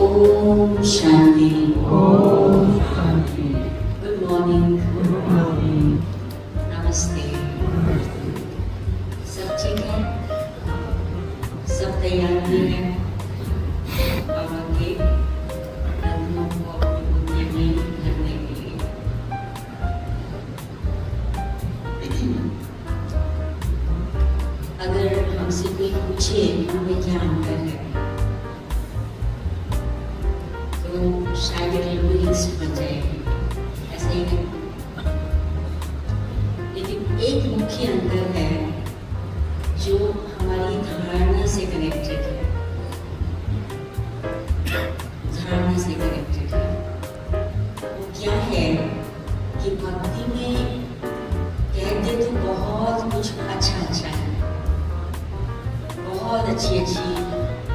ओम शांति। ओम शांति। Good morning. Good morning. नमस्ते। सब ठीक है? सब तैयार भी है बाबा के कदमों को अपनी दुनिया में भरने के लिए। अगर हमसे कोई पूछे हमें क्या अंतर है तो शायद ये लिस्ट बन जाएगी, ऐसा ही है। लेकिन एक मुख्य अंतर है जो हमारी धारणा से कनेक्टेड है, धारणा से कनेक्टेड है। वो क्या है कि भक्ति में कहते तो बहुत कुछ अच्छा अच्छा है, बहुत अच्छी अच्छी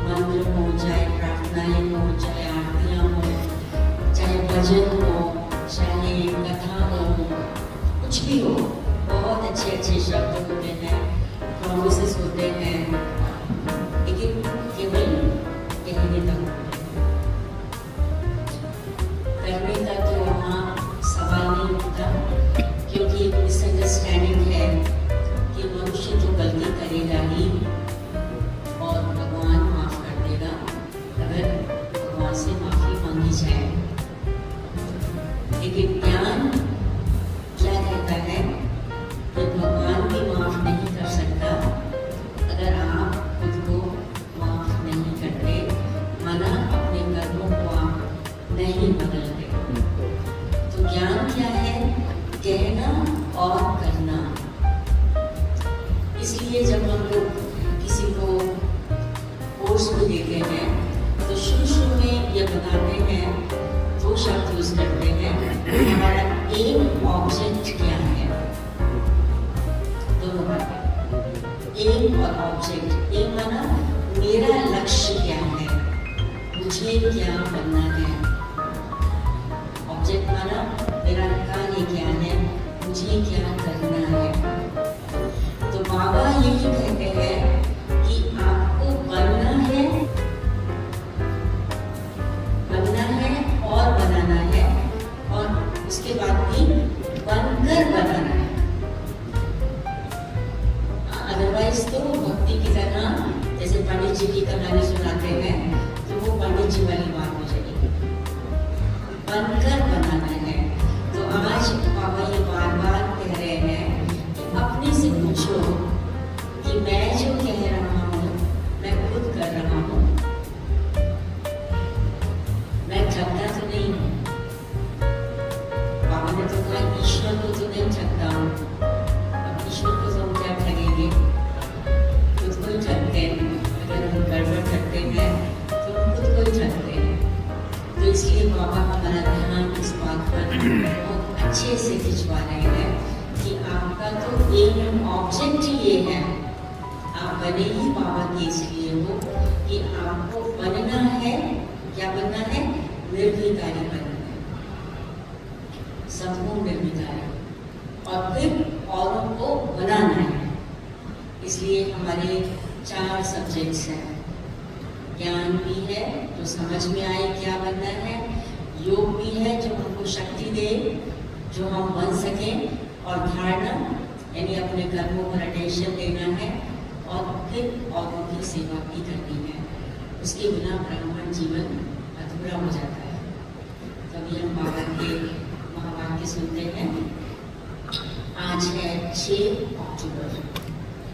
मंत्र हो, चाहे प्रार्थनाएं हो, चाहे आरतियां हो, चाहे भजन हो, चाहे कथा हो, कुछ भी हो, बहुत अच्छे अच्छे शब्द होते हैं, प्रॉमिसेस होते हैं, लेकिन केवल कहने तक, करने का तो वहाँ सवाल नहीं उठता, क्योंकि एक मिसअंडरस्टैंडिंग है कि मनुष्य तो गलती करेगा ही और भगवान माफ कर देगा अगर भगवान से माफी मांगी जाए। लेकिन ज्ञान क्या कहता है कि भगवान भी माफ नहीं कर सकता अगर आप खुद को माफ नहीं करते, माना अपने कर्मों को आप नहीं बदलते। तो ज्ञान क्या है? कहना और करना। इसलिए जब हम लोग किसी को कोर्स में देते हैं तो शुरू में ये बताते हैं, दो शब्द यूज करते हैं, हमारा एम ऑब्जेक्ट क्या है। दोनों बातें, एम और ऑब्जेक्ट। एम माना मेरा लक्ष्य क्या है, मुझे क्या बनना है। ऑब्जेक्ट माना मेरा कार्य क्या है, मुझे क्या करना है। तो बाबा यही कहते हैं कि आपको बनना है और बनाना है, और उसके बाद भी बनकर बनाना है। अदरवाइज तो भक्ति की तरह जैसे पंडित जी की कहानी सुनाते हैं तो वो पंडित जी वाली बात हो जाएगी। बनकर बनाना है। तो आज बाबा ये बार बार कह रहे हैं कि अपने से पूछो कि मैं जो कह रहा हूँ मैं खुद कर रहा हूँ, मैं ठगता तो नहीं हूँ। बाबा ने तो कहा ईश्वर को तो नहीं ठगता हूँ। अब ईश्वर को तो हम क्या ठगेंगे, खुद को ही ठगते हैं। अगर हम गड़बड़ करते हैं तो हम खुद को ही ठगते हैं। तो इसलिए बाबा हमारा ध्यान इस बात पर बहुत अच्छे से खिंचवा रहे हैं कि आपका तो एम ऑब्जेक्ट ही ये है, आप बने ही बाबा के इसलिए हो कि आपको बनना है। क्या बनना है? निर्विकारी बनना है, संपूर्ण निर्विकारी, और फिर औरों को बनाना है। इसलिए हमारे 4 सब्जेक्ट्स हैं। ज्ञान भी है जो समझ में आए क्या बनना है, योग भी है जो हमको शक्ति दे, जो हम बन सकें, और धारणा यानी अपने कर्मों पर अटेंशन देना है, और फिर औरों की सेवा भी करनी है। उसके बिना ब्राह्मण जीवन अधूरा हो जाता है। तभी हम बाबा के महावाक्य सुनते हैं। आज है 6 अक्टूबर।